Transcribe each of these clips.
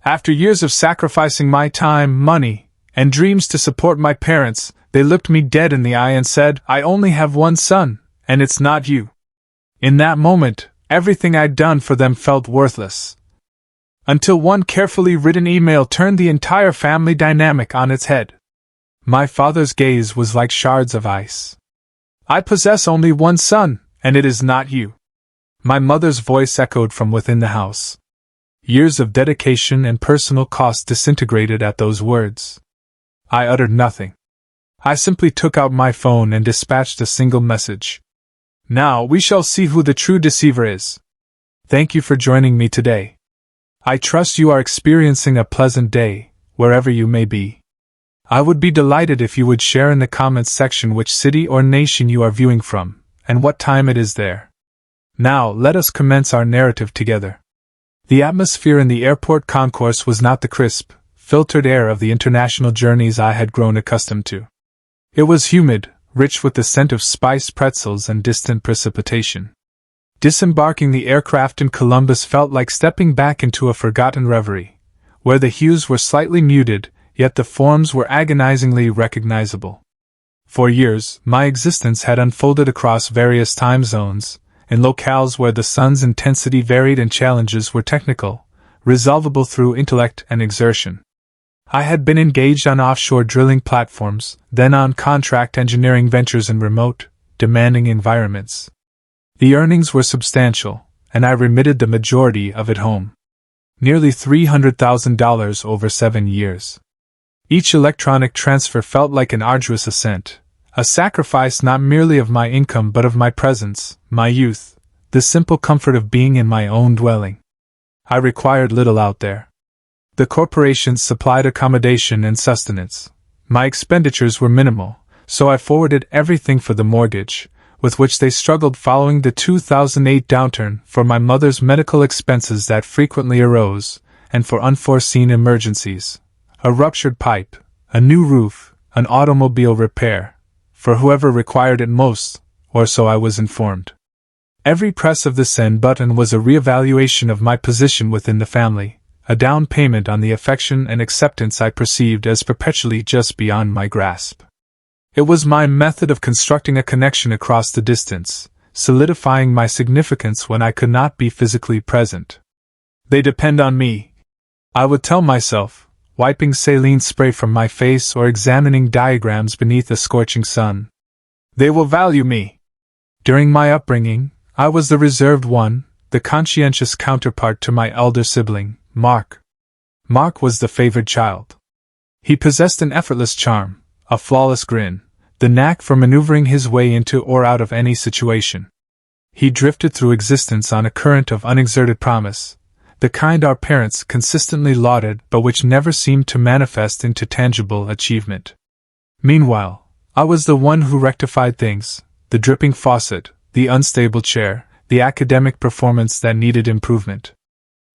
After years of sacrificing my time, money, and dreams to support my parents, they looked me dead in the eye and said, "I only have one son, and it's not you." In that moment, everything I'd done for them felt worthless. Until one carefully written email turned the entire family dynamic on its head. My father's gaze was like shards of ice. "I possess only one son, and it is not you." My mother's voice echoed from within the house. Years of dedication and personal cost disintegrated at those words. I uttered nothing. I simply took out my phone and dispatched a single message. "Now we shall see who the true deceiver is. Thank you for joining me today. I trust you are experiencing a pleasant day, wherever you may be. I would be delighted if you would share in the comments section which city or nation you are viewing from, and what time it is there. Now let us commence our narrative together." The atmosphere in the airport concourse was not the crisp, filtered air of the international journeys I had grown accustomed to. It was humid, rich with the scent of spiced pretzels and distant precipitation. Disembarking the aircraft in Columbus felt like stepping back into a forgotten reverie, where the hues were slightly muted, yet the forms were agonizingly recognizable. For years, my existence had unfolded across various time zones, in locales where the sun's intensity varied and challenges were technical, resolvable through intellect and exertion. I had been engaged on offshore drilling platforms, then on contract engineering ventures in remote, demanding environments. The earnings were substantial, and I remitted the majority of it home. Nearly $300,000 over 7 years. Each electronic transfer felt like an arduous ascent, a sacrifice not merely of my income but of my presence, my youth, the simple comfort of being in my own dwelling. I required little out there. The corporations supplied accommodation and sustenance. My expenditures were minimal, so I forwarded everything for the mortgage, with which they struggled following the 2008 downturn, for my mother's medical expenses that frequently arose, and for unforeseen emergencies. A ruptured pipe, a new roof, an automobile repair, for whoever required it most, or so I was informed. Every press of the send button was a reevaluation of my position within the family, a down payment on the affection and acceptance I perceived as perpetually just beyond my grasp. It was my method of constructing a connection across the distance, solidifying my significance when I could not be physically present. "They depend on me," I would tell myself, wiping saline spray from my face or examining diagrams beneath a scorching sun. "They will value me." During my upbringing, I was the reserved one, the conscientious counterpart to my elder sibling, Mark. Mark was the favored child. He possessed an effortless charm, a flawless grin, the knack for maneuvering his way into or out of any situation. He drifted through existence on a current of unexerted promise, the kind our parents consistently lauded but which never seemed to manifest into tangible achievement. Meanwhile, I was the one who rectified things, the dripping faucet, the unstable chair, the academic performance that needed improvement.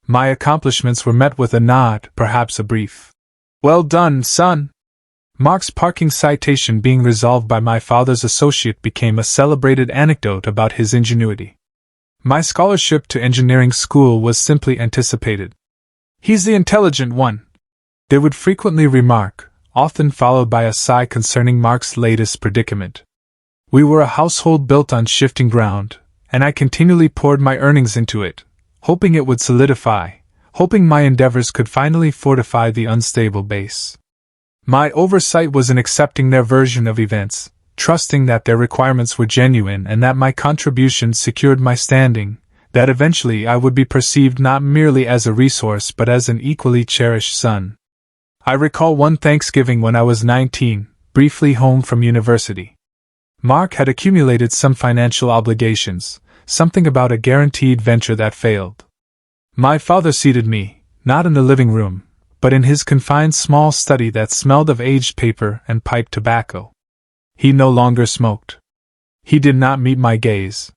My accomplishments were met with a nod, perhaps a brief, "Well done, son." Mark's parking citation being resolved by my father's associate became a celebrated anecdote about his ingenuity. My scholarship to engineering school was simply anticipated. "He's the intelligent one," they would frequently remark, often followed by a sigh concerning Mark's latest predicament. We were a household built on shifting ground, and I continually poured my earnings into it, hoping it would solidify, hoping my endeavors could finally fortify the unstable base. My oversight was in accepting their version of events, trusting that their requirements were genuine and that my contributions secured my standing, that eventually I would be perceived not merely as a resource but as an equally cherished son. I recall one Thanksgiving when I was 19, briefly home from university. Mark had accumulated some financial obligations, something about a guaranteed venture that failed. My father seated me, not in the living room, but in his confined small study that smelled of aged paper and pipe tobacco. He no longer smoked. He did not meet my gaze.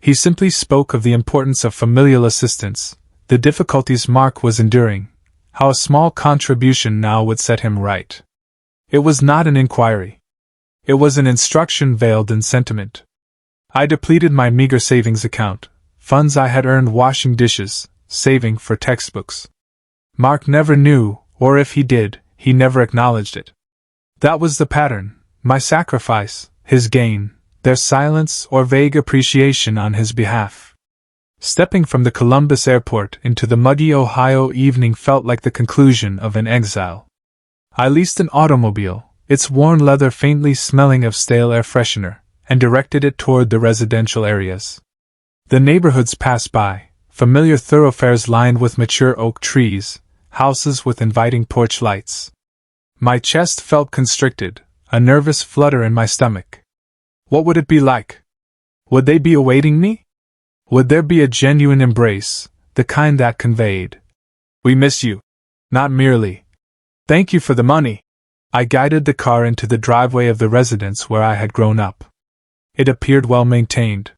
He simply spoke of the importance of familial assistance, the difficulties Mark was enduring, how a small contribution now would set him right. It was not an inquiry. It was an instruction veiled in sentiment. I depleted my meager savings account, funds I had earned washing dishes, saving for textbooks. Mark never knew, or if he did, he never acknowledged it. That was the pattern, my sacrifice, his gain, their silence or vague appreciation on his behalf. Stepping from the Columbus airport into the muggy Ohio evening felt like the conclusion of an exile. I leased an automobile, its worn leather faintly smelling of stale air freshener, and directed it toward the residential areas. The neighborhoods passed by, familiar thoroughfares lined with mature oak trees, houses with inviting porch lights. My chest felt constricted, a nervous flutter in my stomach. What would it be like? Would they be awaiting me? Would there be a genuine embrace, the kind that conveyed, "We miss you"? Not merely, "Thank you for the money." I guided the car into the driveway of the residence where I had grown up. It appeared well maintained.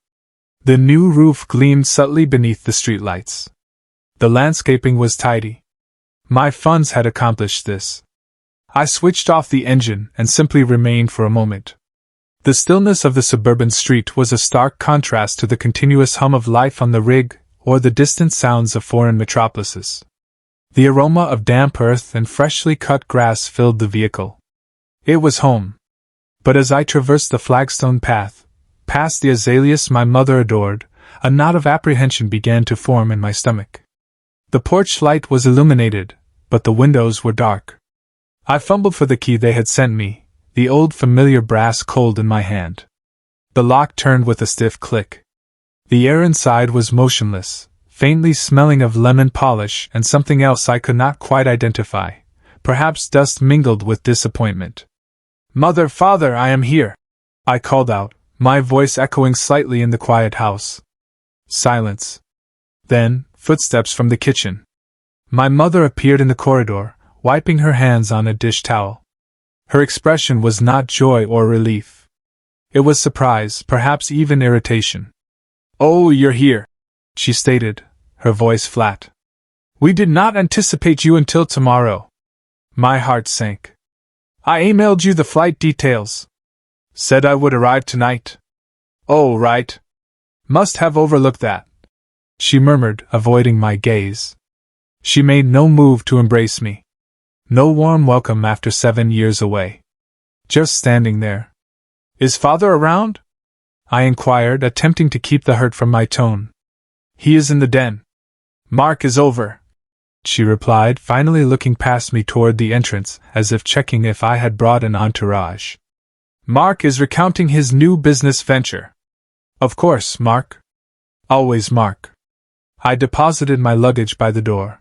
The new roof gleamed subtly beneath the streetlights. The landscaping was tidy. My funds had accomplished this. I switched off the engine and simply remained for a moment. The stillness of the suburban street was a stark contrast to the continuous hum of life on the rig or the distant sounds of foreign metropolises. The aroma of damp earth and freshly cut grass filled the vehicle. It was home. But as I traversed the flagstone path, past the azaleas my mother adored, a knot of apprehension began to form in my stomach. The porch light was illuminated, but the windows were dark. I fumbled for the key they had sent me, the old familiar brass cold in my hand. The lock turned with a stiff click. The air inside was motionless, faintly smelling of lemon polish and something else I could not quite identify, perhaps dust mingled with disappointment. "Mother, father, I am here!" I called out, my voice echoing slightly in the quiet house. Silence. Then, footsteps from the kitchen. My mother appeared in the corridor, wiping her hands on a dish towel. Her expression was not joy or relief. It was surprise, perhaps even irritation. "Oh, you're here," she stated, her voice flat. "We did not anticipate you until tomorrow." My heart sank. "I emailed you the flight details. Said I would arrive tonight." "Oh, right. Must have overlooked that," she murmured, avoiding my gaze. She made no move to embrace me. No warm welcome after 7 years away. Just standing there. "Is father around?" I inquired, attempting to keep the hurt from my tone. "He is in the den. Mark is over," she replied, finally looking past me toward the entrance, as if checking if I had brought an entourage. "Mark is recounting his new business venture." "Of course, Mark. Always Mark." I deposited my luggage by the door.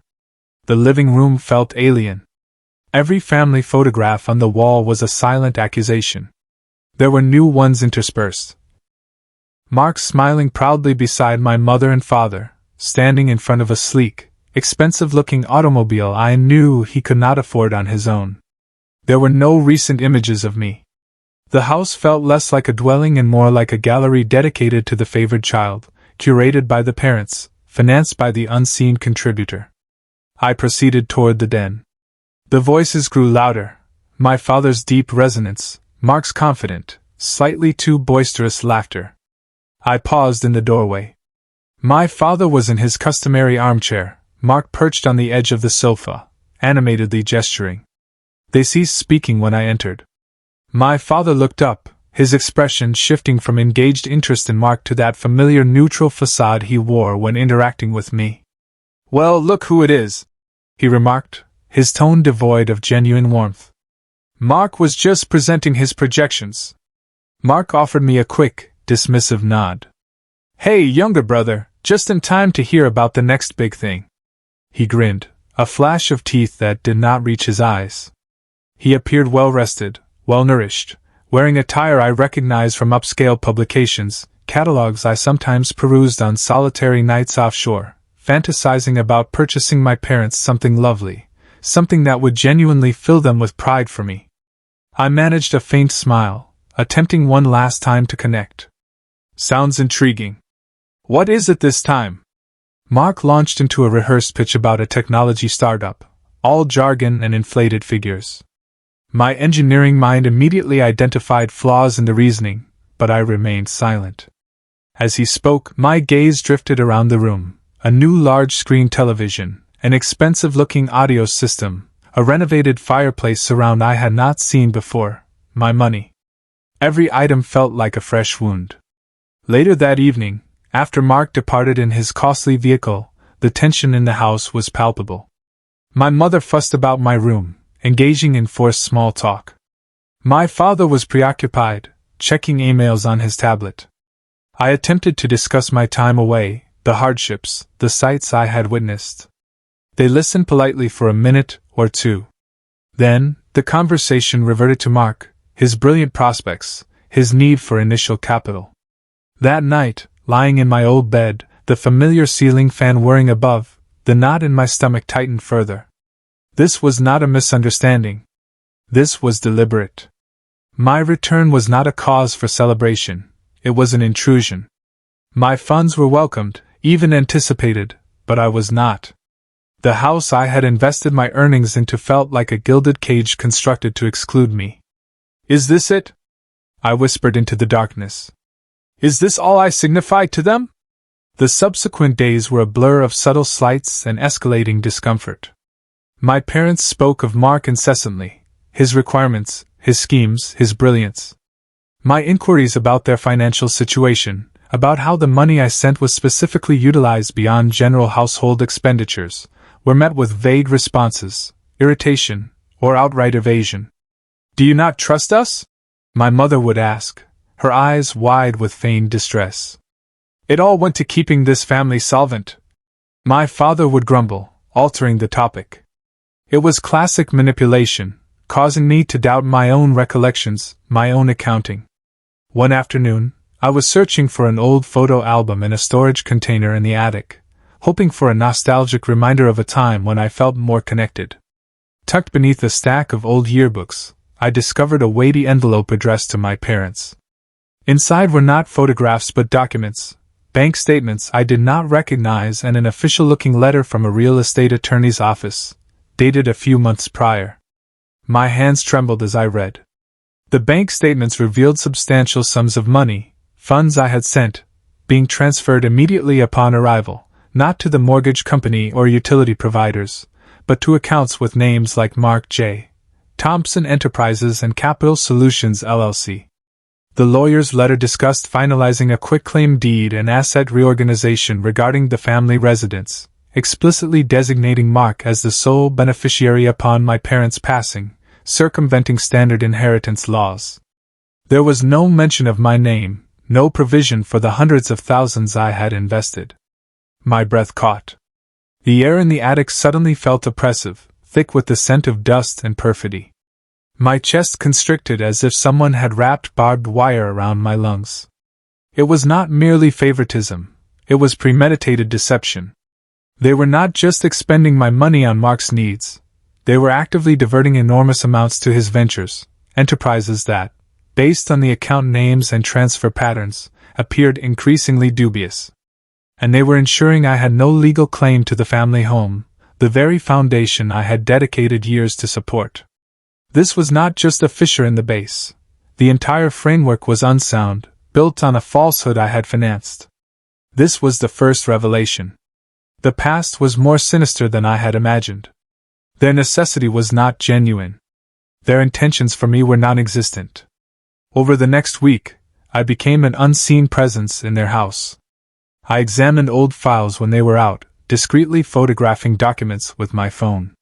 The living room felt alien. Every family photograph on the wall was a silent accusation. There were new ones interspersed. Mark smiling proudly beside my mother and father, standing in front of a sleek, expensive-looking automobile I knew he could not afford on his own. There were no recent images of me. The house felt less like a dwelling and more like a gallery dedicated to the favored child, curated by the parents, financed by the unseen contributor. I proceeded toward the den. The voices grew louder, my father's deep resonance, Mark's confident, slightly too boisterous laughter. I paused in the doorway. My father was in his customary armchair, Mark perched on the edge of the sofa, animatedly gesturing. They ceased speaking when I entered. My father looked up, his expression shifting from engaged interest in Mark to that familiar neutral facade he wore when interacting with me. "Well, look who it is," he remarked, his tone devoid of genuine warmth. "Mark was just presenting his projections." Mark offered me a quick, dismissive nod. "Hey, younger brother, just in time to hear about the next big thing." He grinned, a flash of teeth that did not reach his eyes. He appeared well-rested, well-nourished, wearing attire I recognized from upscale publications, catalogs I sometimes perused on solitary nights offshore, fantasizing about purchasing my parents something lovely, something that would genuinely fill them with pride for me. I managed a faint smile, attempting one last time to connect. "Sounds intriguing. What is it this time?" Mark launched into a rehearsed pitch about a technology startup, all jargon and inflated figures. My engineering mind immediately identified flaws in the reasoning, but I remained silent. As he spoke, my gaze drifted around the room. A new large-screen television, an expensive-looking audio system, a renovated fireplace surround I had not seen before, my money. Every item felt like a fresh wound. Later that evening, after Mark departed in his costly vehicle, the tension in the house was palpable. My mother fussed about my room, engaging in forced small talk. My father was preoccupied, checking emails on his tablet. I attempted to discuss my time away, the hardships, the sights I had witnessed. They listened politely for a minute or two. Then, the conversation reverted to Mark, his brilliant prospects, his need for initial capital. That night, lying in my old bed, the familiar ceiling fan whirring above, the knot in my stomach tightened further. This was not a misunderstanding. This was deliberate. My return was not a cause for celebration, it was an intrusion. My funds were welcomed, even anticipated, but I was not. The house I had invested my earnings into felt like a gilded cage constructed to exclude me. "Is this it?" I whispered into the darkness. "Is this all I signify to them?" The subsequent days were a blur of subtle slights and escalating discomfort. My parents spoke of Mark incessantly, his requirements, his schemes, his brilliance. My inquiries about their financial situation, about how the money I sent was specifically utilized beyond general household expenditures, were met with vague responses, irritation, or outright evasion. "Do you not trust us?" my mother would ask, her eyes wide with feigned distress. "It all went to keeping this family solvent." My father would grumble, altering the topic. It was classic manipulation, causing me to doubt my own recollections, my own accounting. One afternoon, I was searching for an old photo album in a storage container in the attic, hoping for a nostalgic reminder of a time when I felt more connected. Tucked beneath a stack of old yearbooks, I discovered a weighty envelope addressed to my parents. Inside were not photographs but documents, bank statements I did not recognize and an official-looking letter from a real estate attorney's office, dated a few months prior. My hands trembled as I read. The bank statements revealed substantial sums of money, funds I had sent, being transferred immediately upon arrival, not to the mortgage company or utility providers, but to accounts with names like Mark J. Thompson Enterprises and Capital Solutions LLC. The lawyer's letter discussed finalizing a quitclaim deed and asset reorganization regarding the family residence, explicitly designating Mark as the sole beneficiary upon my parents' passing, circumventing standard inheritance laws. There was no mention of my name, no provision for the hundreds of thousands I had invested. My breath caught. The air in the attic suddenly felt oppressive, thick with the scent of dust and perfidy. My chest constricted as if someone had wrapped barbed wire around my lungs. It was not merely favoritism, it was premeditated deception. They were not just expending my money on Mark's needs, they were actively diverting enormous amounts to his ventures, enterprises that, based on the account names and transfer patterns, appeared increasingly dubious. And they were ensuring I had no legal claim to the family home, the very foundation I had dedicated years to support. This was not just a fissure in the base. The entire framework was unsound, built on a falsehood I had financed. This was the first revelation. The past was more sinister than I had imagined. Their necessity was not genuine. Their intentions for me were non-existent. Over the next week, I became an unseen presence in their house. I examined old files when they were out, discreetly photographing documents with my phone.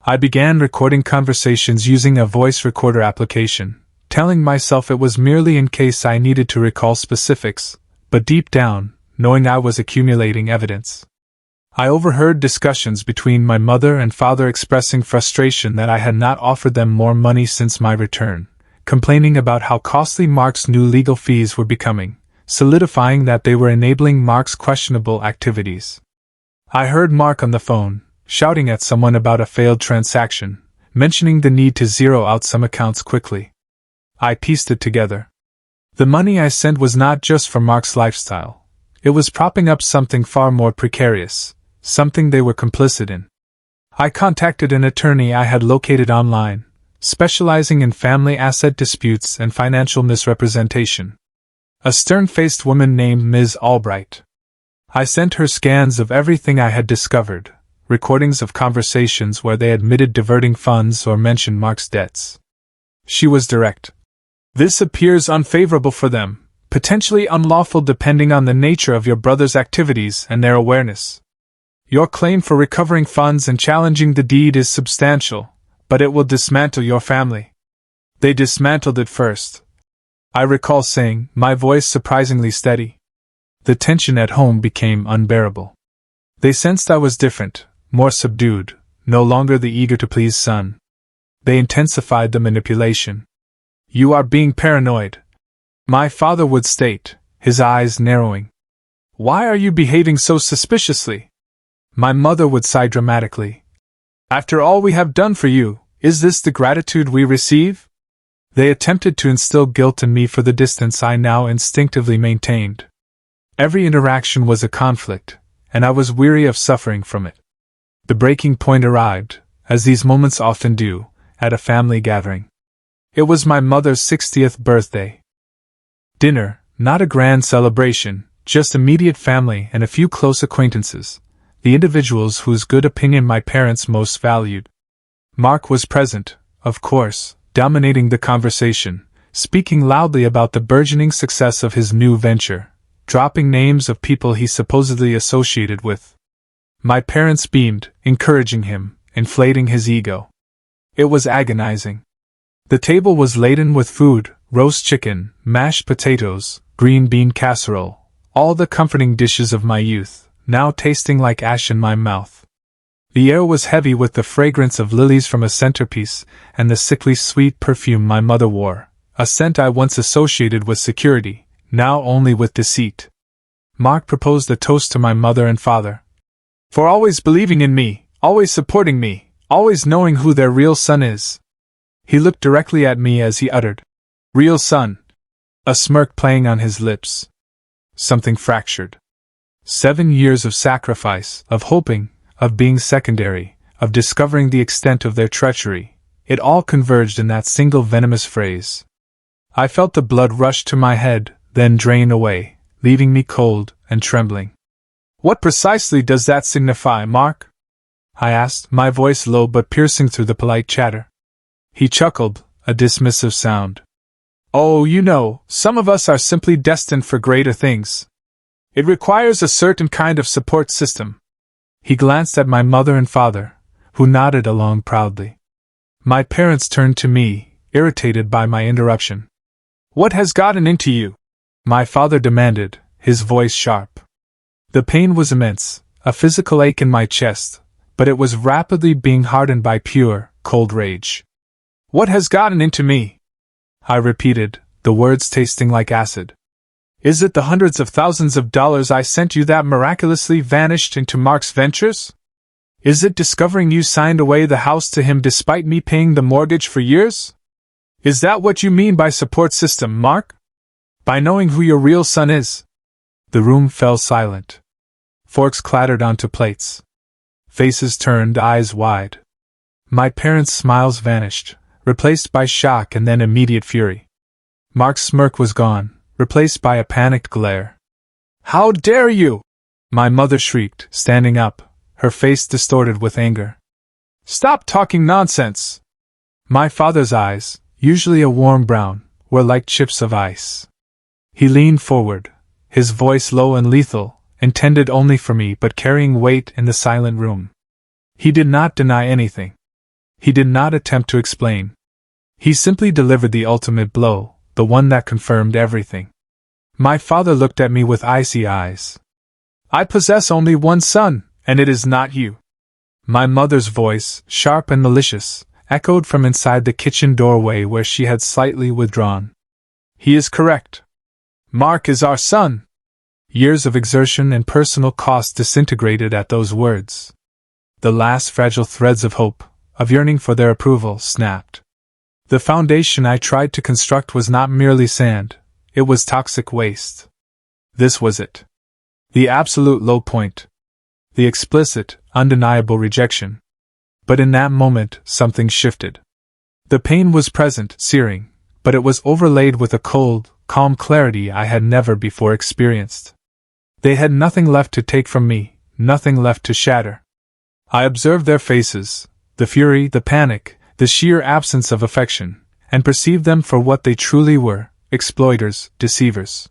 I began recording conversations using a voice recorder application, telling myself it was merely in case I needed to recall specifics, but deep down, knowing I was accumulating evidence. I overheard discussions between my mother and father expressing frustration that I had not offered them more money since my return, complaining about how costly Mark's new legal fees were becoming, solidifying that they were enabling Mark's questionable activities. I heard Mark on the phone, shouting at someone about a failed transaction, mentioning the need to zero out some accounts quickly. I pieced it together. The money I sent was not just for Mark's lifestyle. It was propping up something far more precarious, something they were complicit in. I contacted an attorney I had located online, specializing in family asset disputes and financial misrepresentation. A stern-faced woman named Ms. Albright. I sent her scans of everything I had discovered, recordings of conversations where they admitted diverting funds or mentioned Mark's debts. She was direct. This appears unfavorable for them, potentially unlawful depending on the nature of your brother's activities and their awareness. Your claim for recovering funds and challenging the deed is substantial, but it will dismantle your family. They dismantled it first, I recall saying, my voice surprisingly steady. The tension at home became unbearable. They sensed I was different, more subdued, no longer the eager-to-please son. They intensified the manipulation. You are being paranoid, my father would state, his eyes narrowing. Why are you behaving so suspiciously? My mother would sigh dramatically. After all we have done for you, is this the gratitude we receive? They attempted to instill guilt in me for the distance I now instinctively maintained. Every interaction was a conflict, and I was weary of suffering from it. The breaking point arrived, as these moments often do, at a family gathering. It was my mother's 60th birthday. Dinner, not a grand celebration, just immediate family and a few close acquaintances, the individuals whose good opinion my parents most valued. Mark was present, of course, dominating the conversation, speaking loudly about the burgeoning success of his new venture, dropping names of people he supposedly associated with. My parents beamed, encouraging him, inflating his ego. It was agonizing. The table was laden with food, roast chicken, mashed potatoes, green bean casserole, all the comforting dishes of my youth, now tasting like ash in my mouth. The air was heavy with the fragrance of lilies from a centerpiece and the sickly sweet perfume my mother wore, a scent I once associated with security, now only with deceit. Mark proposed a toast to my mother and father. For always believing in me, always supporting me, always knowing who their real son is. He looked directly at me as he uttered, "Real son," a smirk playing on his lips. Something fractured. 7 years of sacrifice, of hoping, of being secondary, of discovering the extent of their treachery, it all converged in that single venomous phrase. I felt the blood rush to my head, then drain away, leaving me cold and trembling. "What precisely does that signify, Mark?" I asked, my voice low but piercing through the polite chatter. He chuckled, a dismissive sound. "Oh, you know, some of us are simply destined for greater things. It requires a certain kind of support system." He glanced at my mother and father, who nodded along proudly. My parents turned to me, irritated by my interruption. "What has gotten into you?" my father demanded, his voice sharp. The pain was immense, a physical ache in my chest, but it was rapidly being hardened by pure, cold rage. "What has gotten into me?" I repeated, the words tasting like acid. "Is it the hundreds of thousands of dollars I sent you that miraculously vanished into Mark's ventures? Is it discovering you signed away the house to him despite me paying the mortgage for years? Is that what you mean by support system, Mark? By knowing who your real son is?" The room fell silent. Forks clattered onto plates. Faces turned, eyes wide. My parents' smiles vanished, replaced by shock and then immediate fury. Mark's smirk was gone, replaced by a panicked glare. "How dare you!" my mother shrieked, standing up, her face distorted with anger. "Stop talking nonsense!" My father's eyes, usually a warm brown, were like chips of ice. He leaned forward, his voice low and lethal, intended only for me but carrying weight in the silent room. He did not deny anything. He did not attempt to explain. He simply delivered the ultimate blow, the one that confirmed everything. My father looked at me with icy eyes. "I possess only one son, and it is not you." My mother's voice, sharp and malicious, echoed from inside the kitchen doorway where she had slightly withdrawn. "He is correct. Mark is our son." Years of exertion and personal cost disintegrated at those words. The last fragile threads of hope, of yearning for their approval, snapped. The foundation I tried to construct was not merely sand, it was toxic waste. This was it. The absolute low point. The explicit, undeniable rejection. But in that moment, something shifted. The pain was present, searing, but it was overlaid with a cold, calm clarity I had never before experienced. They had nothing left to take from me, nothing left to shatter. I observed their faces, the fury, the panic, the sheer absence of affection, and perceived them for what they truly were, exploiters, deceivers.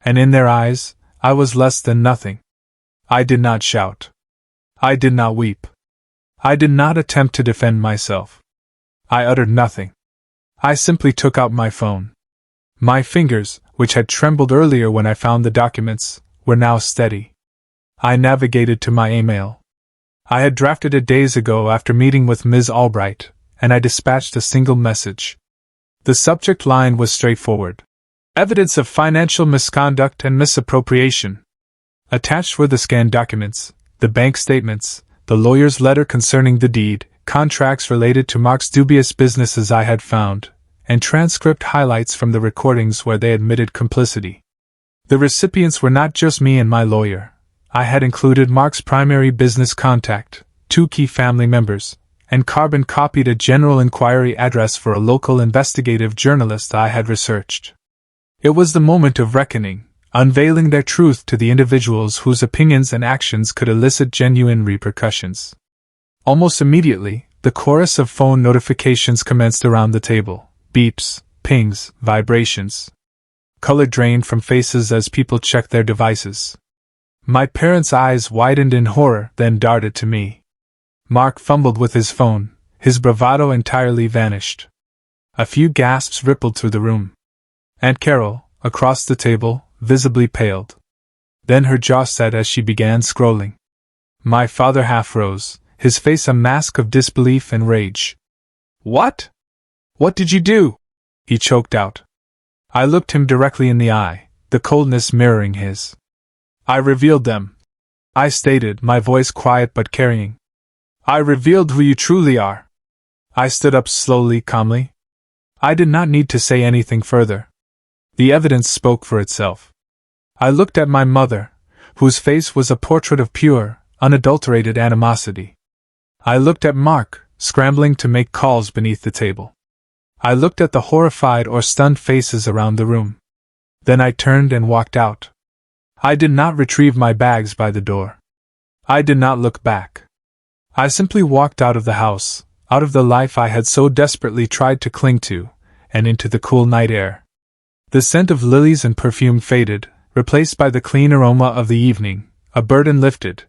And in their eyes, I was less than nothing. I did not shout. I did not weep. I did not attempt to defend myself. I uttered nothing. I simply took out my phone. My fingers, which had trembled earlier when I found the documents, were now steady. I navigated to my email. I had drafted it days ago after meeting with Ms. Albright, and I dispatched a single message. The subject line was straightforward. Evidence of financial misconduct and misappropriation. Attached were the scanned documents, the bank statements, the lawyer's letter concerning the deed, contracts related to Mark's dubious businesses I had found, and transcript highlights from the recordings where they admitted complicity. The recipients were not just me and my lawyer. I had included Mark's primary business contact, 2 key family members, and carbon-copied a general inquiry address for a local investigative journalist I had researched. It was the moment of reckoning, unveiling their truth to the individuals whose opinions and actions could elicit genuine repercussions. Almost immediately, the chorus of phone notifications commenced around the table. Beeps, pings, vibrations. Color drained from faces as people checked their devices. My parents' eyes widened in horror, then darted to me. Mark fumbled with his phone, his bravado entirely vanished. A few gasps rippled through the room. Aunt Carol, across the table, visibly paled. Then her jaw set as she began scrolling. My father half rose, his face a mask of disbelief and rage. What? What did you do? He choked out. I looked him directly in the eye, the coldness mirroring his. I revealed them. I stated, my voice quiet but carrying. I revealed who you truly are. I stood up slowly, calmly. I did not need to say anything further. The evidence spoke for itself. I looked at my mother, whose face was a portrait of pure, unadulterated animosity. I looked at Mark, scrambling to make calls beneath the table. I looked at the horrified or stunned faces around the room. Then I turned and walked out. I did not retrieve my bags by the door. I did not look back. I simply walked out of the house, out of the life I had so desperately tried to cling to, and into the cool night air. The scent of lilies and perfume faded, replaced by the clean aroma of the evening, a burden lifted,